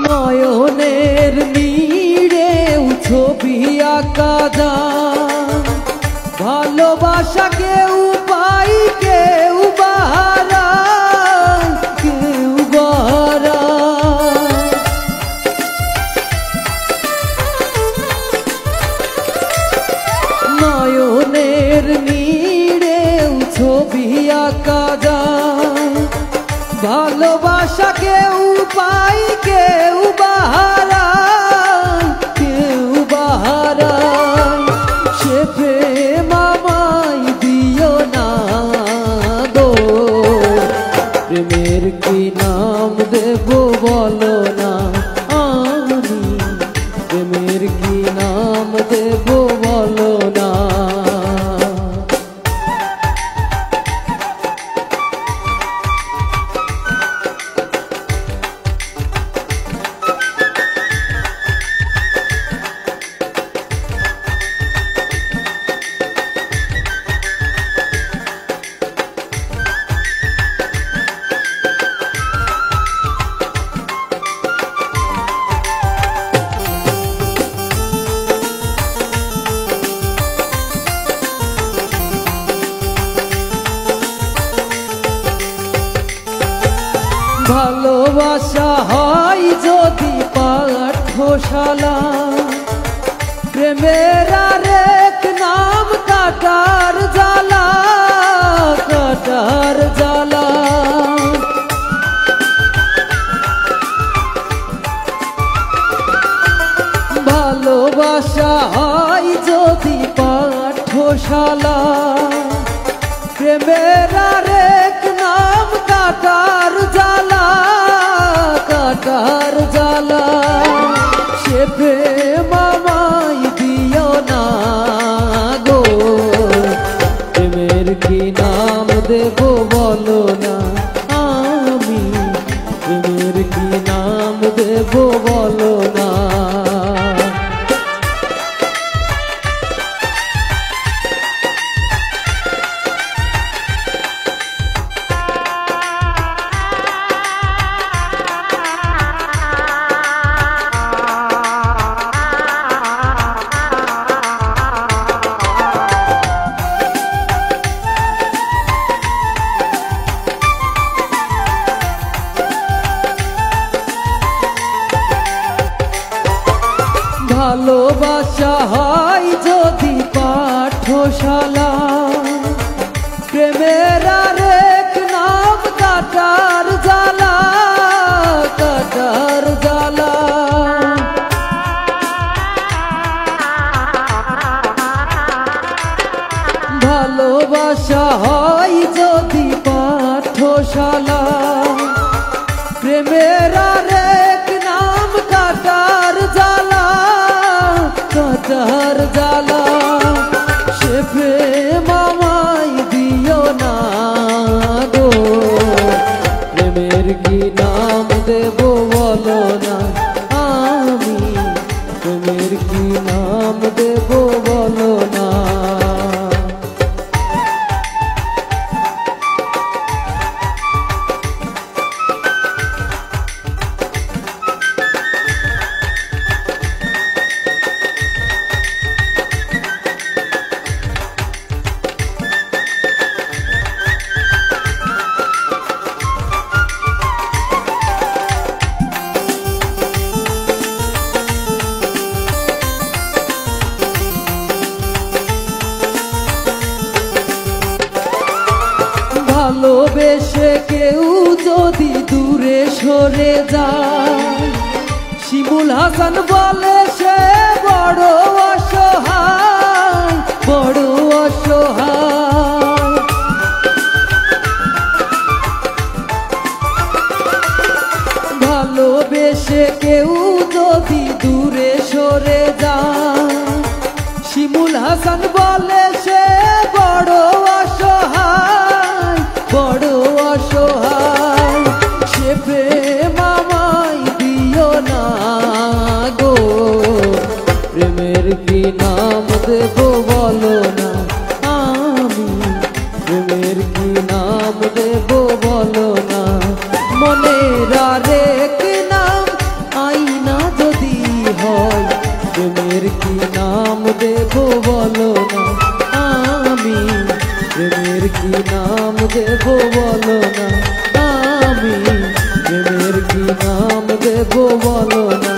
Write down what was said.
নয়নের নীড়েও ছবি আঁকা যায়, ভালোবাসা কেউ পাই কেউ বাহারায়, কেউ বাহারায়। নয়নের নীড়েও ছবি আঁকা যায়, ভালোবাসা কেউ পাই কেউ বাহারায়, কেউ বাহারায়। সে প্রেম আমায় দিও না গো, প্রেমের কি নাম দেব বলো না, আমি প্রেমের কি নাম দেব বলো না। ভালোবাসা হয় যদি পাঠশালা, প্রেমের আরেক নাম কাটার জ্বালা, কাটার জ্বালা। ভালোবাসা হয় যদি পাঠশালা, প্রেমের আরেক নাম কাটার জ্বালা, কাটার জ্বালা। সে প্রেম আমায় দিও না গো, প্রেমের কি নাম দেব বলো না, আমি প্রেমের কি নাম দেব বলো না। ভালোবাসা হয় যদি পাঠশালা, প্রেমের আরেক নাম কাটার জ্বালা, কাটার জ্বালা। ভালোবাসা হয় যদি পাঠশালা, প্রেমের আরেক নাম কাটার জ্বালা, কাটার জ্বালা। সে প্রেম আমায় দিও না গো, প্রেমের কি নাম দেব বলো না, আমি প্রেমের কি নাম দেব বলো না। ভালোবেসে কেউ যদি দূরে সরে যায়, শিমুল হাসান বলে সে বড় অসহায়, বড় অসহায়। ভালোবেসে কেউ যদি দূরে সরে যায়, শিমুল হাসান বলে সে বড় অসহায়, বড় অসহায়। সে প্রেম আমায় দিও না গো, প্রেমের কি নাম দেব বলো না, আমি প্রেমের কি নাম দেব বলো না। মনের আরেক নাম আই প্রেমের কি নাম দেব বলো না, আমি প্রেমের কি নাম দেব বলো না।